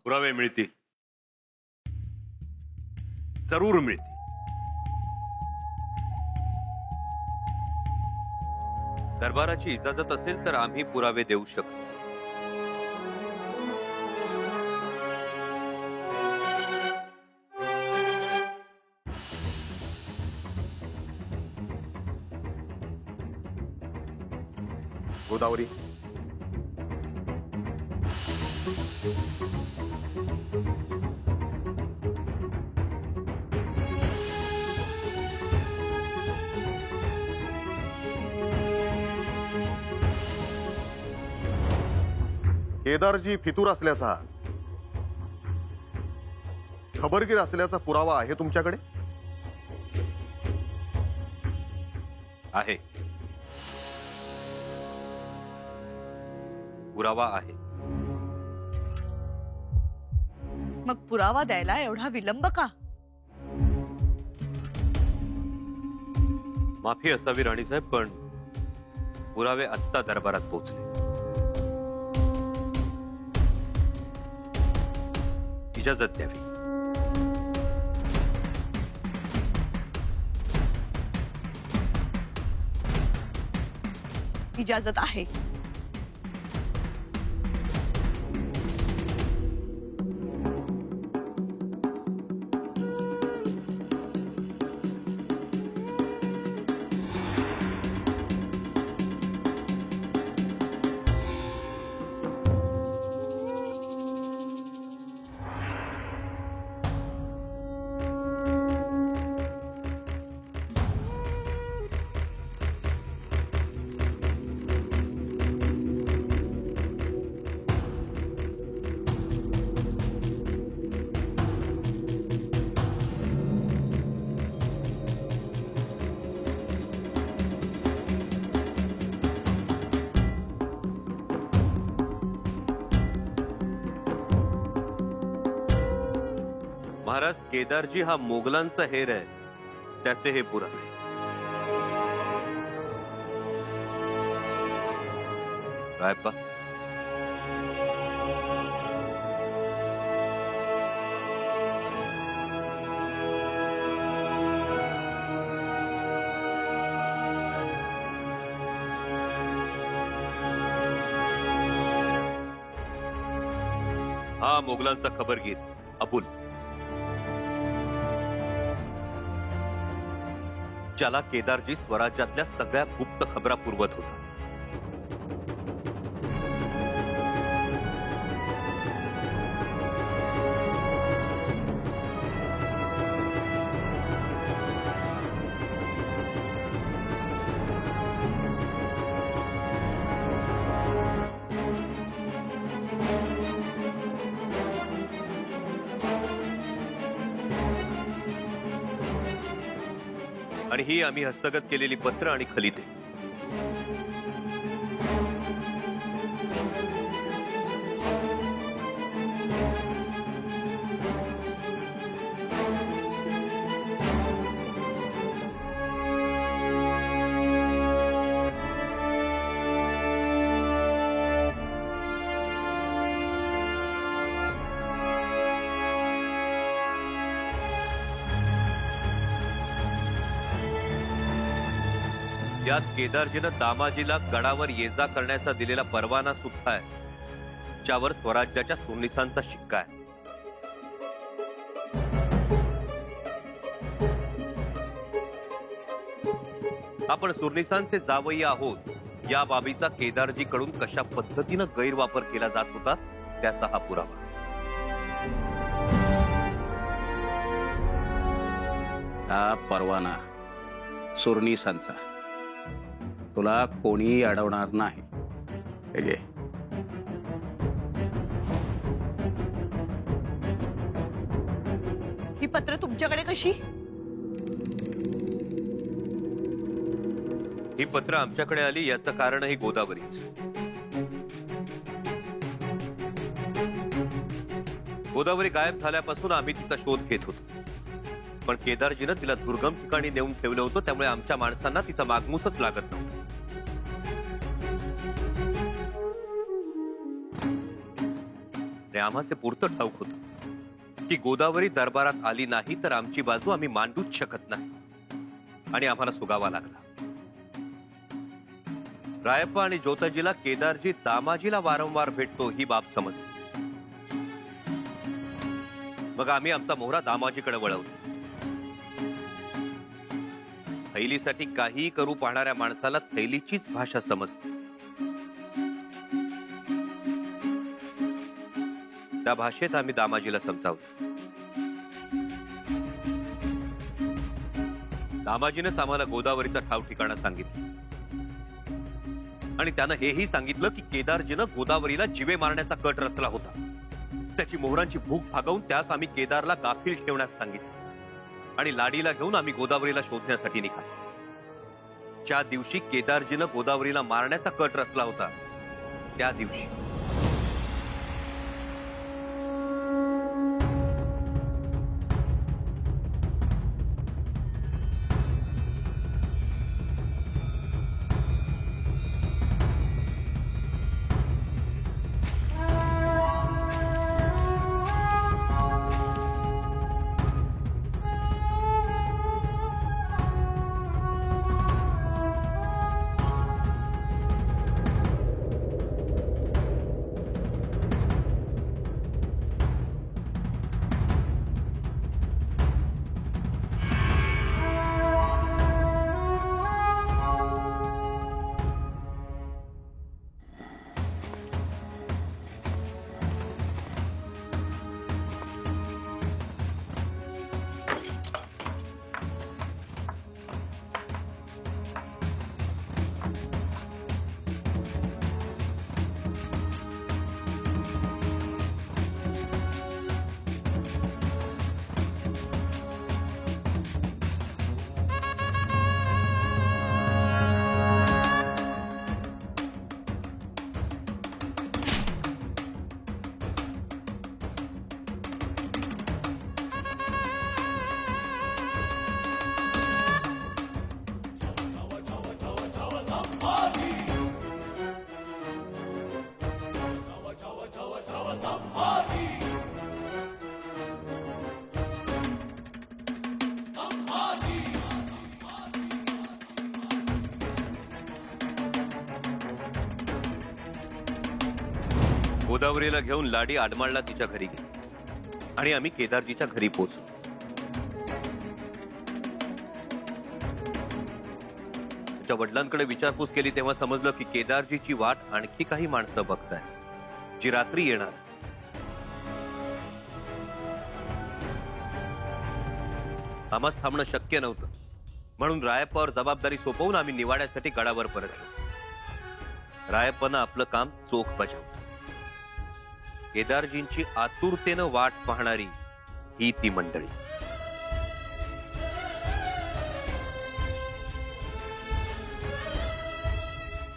पुरावे मिळतील, जरूर मिळतील. दरबाराची इजाजत असेल तर आम्ही पुरावे देऊ शकतो. गोदावरी, केदारजी फितूर असल्याचा, खबरगीर असल्याचा पुरावा आहे तुमच्याकडे? आहे, पुरावा आहे. मग पुरावा द्यायला एवढा विलंब का? माफी असावी राणीसाहेब, पण पुरावे आत्ता दरबारात पोहोचले. इजाजत द्यावी. इजाजत आहे. महाराज, केदारजी हा मोगलांचा हेर आहे, त्याचे हे पुरावे. रायप्पा, हा मोगलांचा खबरगीर अबुल, ज्याला केदारजी स्वराज्यातल्या सगळ्या गुप्त खबरा पुरवत होता. आणि ही आम्ही हस्तगत केलेली पत्र आणि खलिते. यात केदारजीनं दामाजीला गडावर ये जा करण्याचा दिलेला परवाना सुद्धा आहे, ज्यावर स्वराज्याच्या सुरनिसांचा शिक्का आहे. आपण सुरनिसांचे जावई आहोत या बाबीचा केदारजीकडून कशा पद्धतीनं गैरवापर केला जात होता त्याचा हा पुरावा. हा परवाना सुरनिसांचा, तुला कोणीही अडवणार नाही. हे घे. ही पत्र तुमच्याकडे कशी? ही पत्र आमच्याकडे आली याचं कारणही गोदावरीच. गोदावरी गायब झाल्यापासून आम्ही तिचा शोध घेत होतो, पण केदारजीनं तिला दुर्गम ठिकाणी नेऊन ठेवलं होतं, त्यामुळे आमच्या माणसांना तिचा मागमूसच लागत नव्हता. आम्हाचे पुरतं ठाऊक होतं की गोदावरी दरबारात आली नाही तर आमची बाजू आम्ही मांडूच शकत नाही आणि आम्हाला सुगावा लागला. रायप्पा आणि ज्योताजीला केदारजी दामाजीला वारंवार भेटतो ही बाब समजली. मग आम्ही आमचा मोहरा दामाजीकडे वळवला. थैलीसाठी काहीही करू पाहणाऱ्या माणसाला थैलीचीच भाषा समजते. त्या भाषेत आम्ही दामाजीला समजावलं. दामाजीनेच आम्हाला गोदावरीचा ठाव ठिकाणा सांगितलं आणि त्यानं हेही सांगितलं की केदारजीनं गोदावरीला जिवे मारण्याचा कट रचला होता. त्याची मोहरांची भूक भागवून त्यास आम्ही केदारला गाफील ठेवण्यास सांगितलं आणि लाडीला घेऊन आम्ही गोदावरीला शोधण्यासाठी निघालो. ज्या दिवशी केदारजीनं गोदावरीला मारण्याचा कट रचला होता त्या दिवशी गोदावरीला घेऊन लाडी आडमाळला तिच्या घरी गेली आणि आम्ही केदारजीच्या घरी पोहोचलो. त्याच्या वडिलांकडे विचारपूस केली तेव्हा समजलं की केदारजीची वाट आणखी काही माणसं बघताय जी रात्री येणार. आम्हास थांबणं शक्य नव्हतं म्हणून रायप्पावर जबाबदारी सोपवून आम्ही निवाड्यासाठी गडावर परतलो. रायप्पानं आपलं काम चोख बजावलं. केदारजींची आतुरतेनं वाट पाहणारी ही ती मंडळी.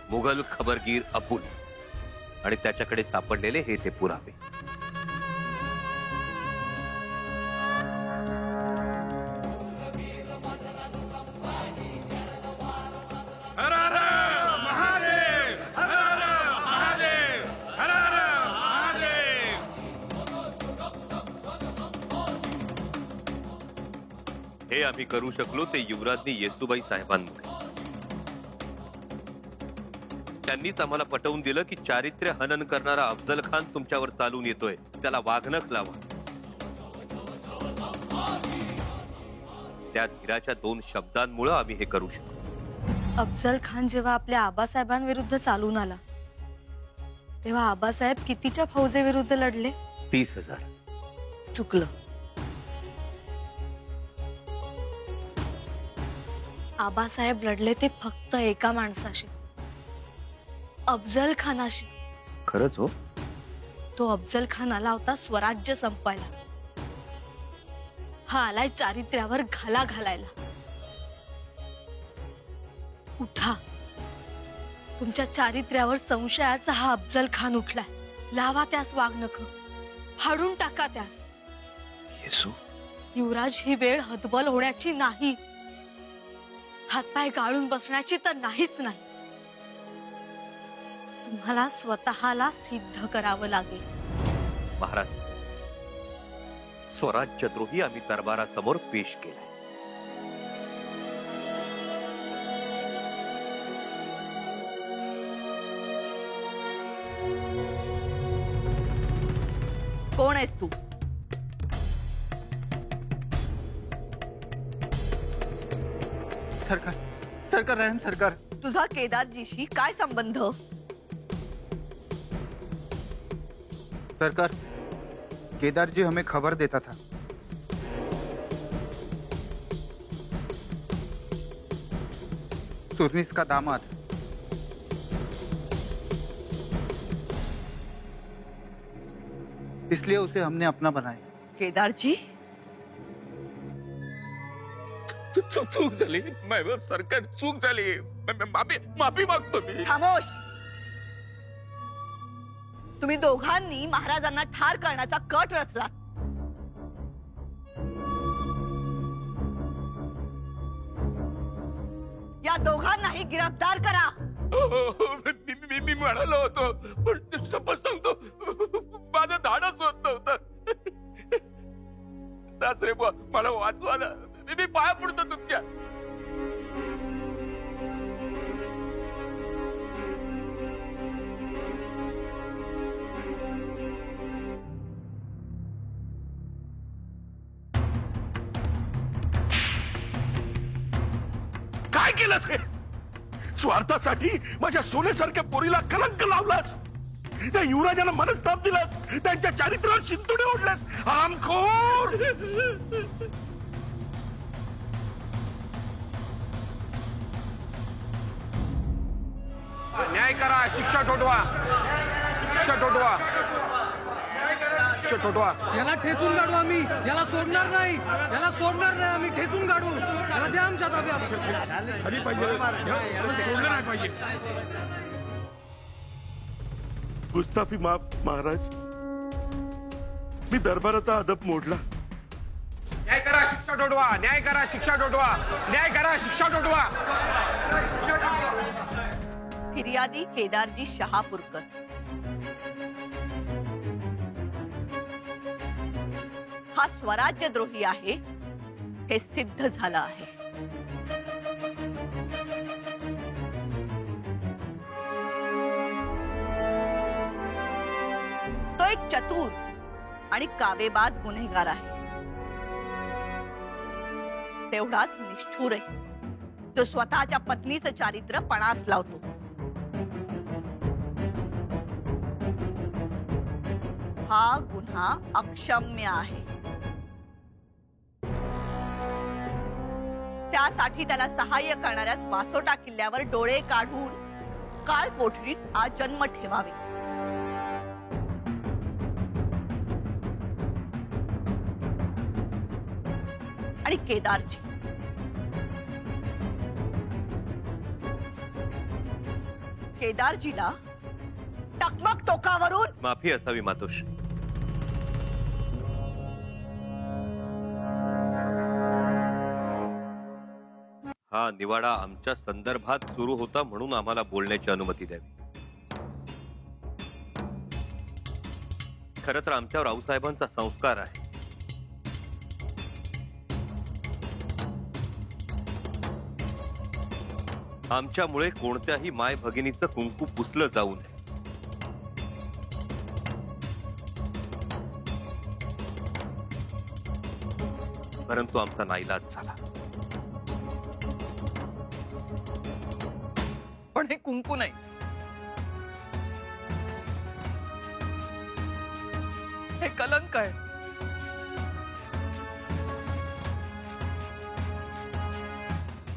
मुघल खबरगीर अबुल आणि त्याच्याकडे सापडलेले हे ते पुरावे. हे आम्ही करू शकलो ते युवराजनी येसुबाई साहेबांमुळे. त्यांनीच आम्हाला पटवून दिलं की चारित्र्य हनन करणारा अफजल खान तुमच्यावर चालून येतोय, त्याला वाघनख लावा. त्या धीराच्या 2 शब्दांमुळे आम्ही हे करू शकलो. अफजल खान जेव्हा आपल्या आबासाहेबांविरुद्ध चालून आला तेव्हा आबासाहेब कितीच्या फौजेविरुद्ध लढले? 30,000. चुकलं. आबासाहेब लढले ते फक्त एका माणसाशी, अफजल खानाशी. खरंच हो? तो अफजल खान आला होता स्वराज्य संपायला. हा आलाय चारित्र्यावर घाला घालायला. उठा, तुमच्या चारित्र्यावर संशयाचा हा अफजल खान उठलाय. लावा त्यास वाघनख, फाडून टाका त्यास. येसू, युवराज, ही वेळ हतबल होण्याची नाही, हातपाय गाळून बसण्याची तर नाहीच नाही. तुम्हाला स्वतःला सिद्ध करावं लागेल. महाराज, स्वराज्यद्रोही आम्ही दरबारासमोर पेश केलाय. कोण आहेस तू? सरकार सरकार रहम सरकार. तुझा केदारजीशी काय संबंध? सरकार, केदार जी हमें खबर देता था. सुरनीस का दामाद इसलिए उसे हमने अपना बनाया. केदारजी? चूक झाली सरकार, चूक झाली. माफी मागतो मी. खामोश. तुम्ही दोघांनी महाराजांना ठार करण्याचा कट रचला. या दोघांनाही गिरफ्तार करा. मी म्हणालो होतो, पण शपथ सांगतो माझं धाडस होत नव्हतं. सासरे बुवा, मला वाचवा ना. मी पाया पडतो तुमच्या. काय केलंस हे? स्वार्थासाठी माझ्या सोन्यासारख्या पोरीला कलंक लावलास. त्या युवराजांना मनस्ताप दिलास. त्यांच्या चारित्र्यावर शिंतोडे ओढलास. हरामखोर. न्याय करा, शिक्षा ठोठवा. शिक्षा ठोठवा. शिक्षा ठोठवा. याला ठेचून काढू आम्ही. याला सोडणार नाही. याला सोडणार नाही आम्ही. ठेचून काढू. याला द्या आमच्या ताब्यात. झाली पाहिजे. सोडलं नाही पाहिजे. गुस्ताफी माफ महाराज. मी दरबाराचा अदब मोडला. न्याय करा, शिक्षा ठोठवा. न्याय करा, शिक्षा ठोठवा. न्याय करा, शिक्षा ठोठवा. फिर्यादी केदारजी शहापूरकर. हा स्वराज्यद्रोही आहे हे सिद्ध झालं आहे. तो एक चतुर आणि कावेबाज गुन्हेगार आहे. तेवढाच निष्ठुर आहे, जो स्वतःच्या पत्नीचं चारित्र्य पणास लावतो. हा गुन्हा अक्षम्य आहे. त्यासाठी त्याला सहाय्य करणाऱ्या वासोटा किल्ल्यावर डोळे काढून काळ कोठडीत आजन्म ठेवावे. आणि केदारजी, केदारजीला टकमक टोकावरून माफी असावी मातोश्री. हा निवाडा आमच्या संदर्भात सुरू होता म्हणून आम्हाला बोलण्याची अनुमती द्यावी. खरं तर आमच्यावर रावसाहेबांचा संस्कार आहे. आमच्यामुळे कोणत्याही माय भगिनीचं कुंकू पुसलं जाऊ नये. परंतु आमचा नाईलाज झाला. पण हे कुंकू नाही, हे कलंक आहे.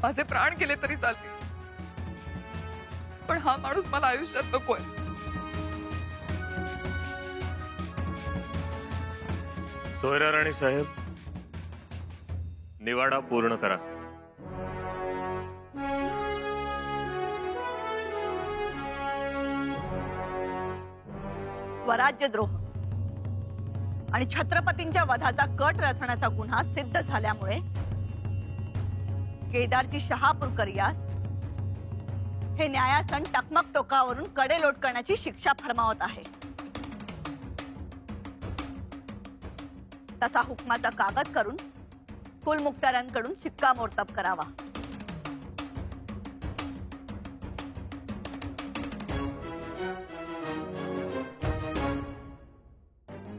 माझे प्राण गेले तरी चालतील, पण हा माणूस मला आयुष्यात नकोय. सोयरा राणी साहेब, निवाडा पूर्ण करा. स्वराज्यद्रोह आणि छत्रपतींच्या वधाचा कट रचण्याचा गुन्हा सिद्ध झाल्यामुळे केदारजी शहापूरकर यास हे न्यायासन टकमक टोकावरून कडेलोट करण्याची शिक्षा फरमावत आहे. तसा हुकमाचा कागद करून कुलमुक्तारांकडून शिक्कामोर्तब करावा.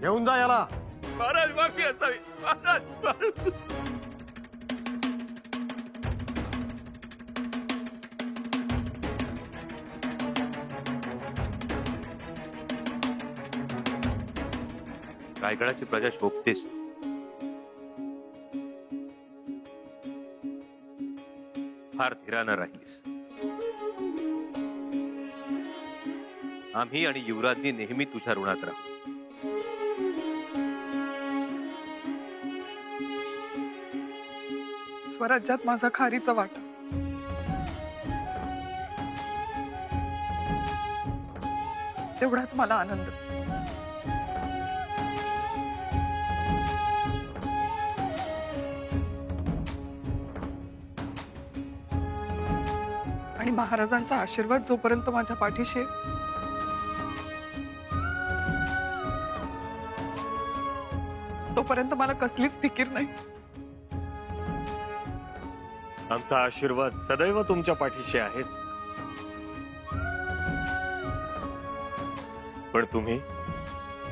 घेऊन जा याला. महाराज माफी असावी. महाराज महाराज. रायगडाची प्रजा शोभतेस. फार धीरानं राहिलीस. आम्ही आणि युवराजनी नेहमी तुझ्या ऋणात राहू. स्वराज्यात माझा खारीचा वाटा. तेवढाच मला आनंद. आणि महाराजांचा आशीर्वाद जोपर्यंत माझ्या पाठीशी आहे, तोपर्यंत मला कसलीच फिकीर नाही. आमचा आशीर्वाद सदैव तुमच्या पाठीशी आहेच. पण तुम्ही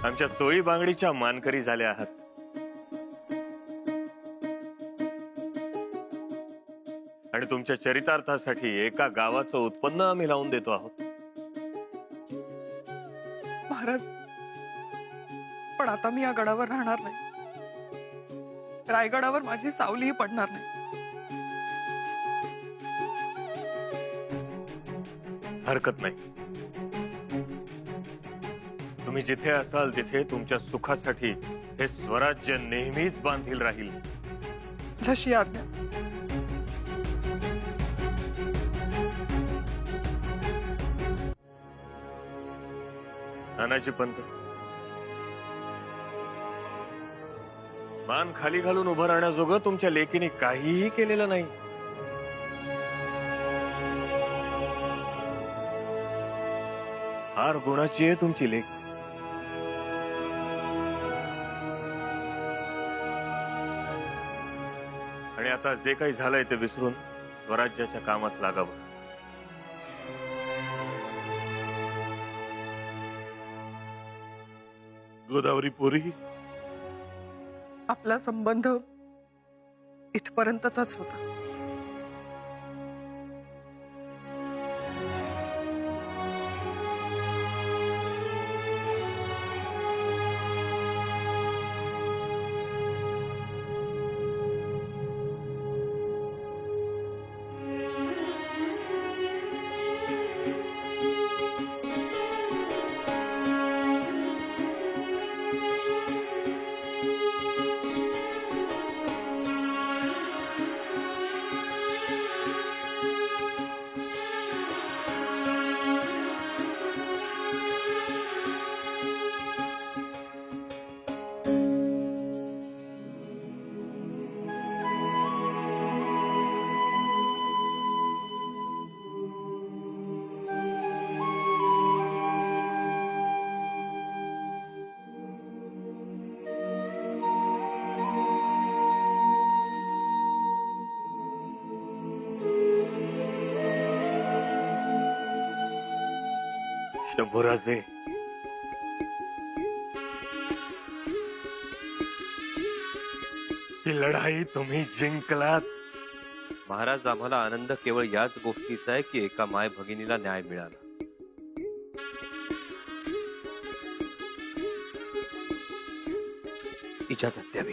आमच्या सोयी बांगडीच्या मानकरी झाल्या आहात. आणि तुमच्या चरितार्थासाठी एका गावाचं उत्पन्न आम्ही लावून देतो आहोत. महाराज, पण आता मी या गडावर राहणार नाही. रायगडावर माझी सावलीही पडणार नाही. हरकत नाही. तुम्ही जिथे असाल तिथे तुमच्या सुखासाठी हे स्वराज्य नेहमीच बांधील राहील. जशी आज्ञा. नानाजी पंत, मान खाली घालून उभं राहण्याजोगं तुमच्या लेकीने काहीही केलेलं नाही. फार गुणाची आहे तुमची लेक. आणि आता जे काही झालंय ते विसरून स्वराज्याच्या कामास लागावं. गोदावरी पोरी, आपला संबंध इथपर्यंतचाच होता. शंभूराजे, ही लढाई तुम्ही जिंकलात. महाराज, आम्हाला आनंद केवळ याच गोष्टीचा आहे की एका माय भगिनीला न्याय मिळाला. इजाजत द्यावी.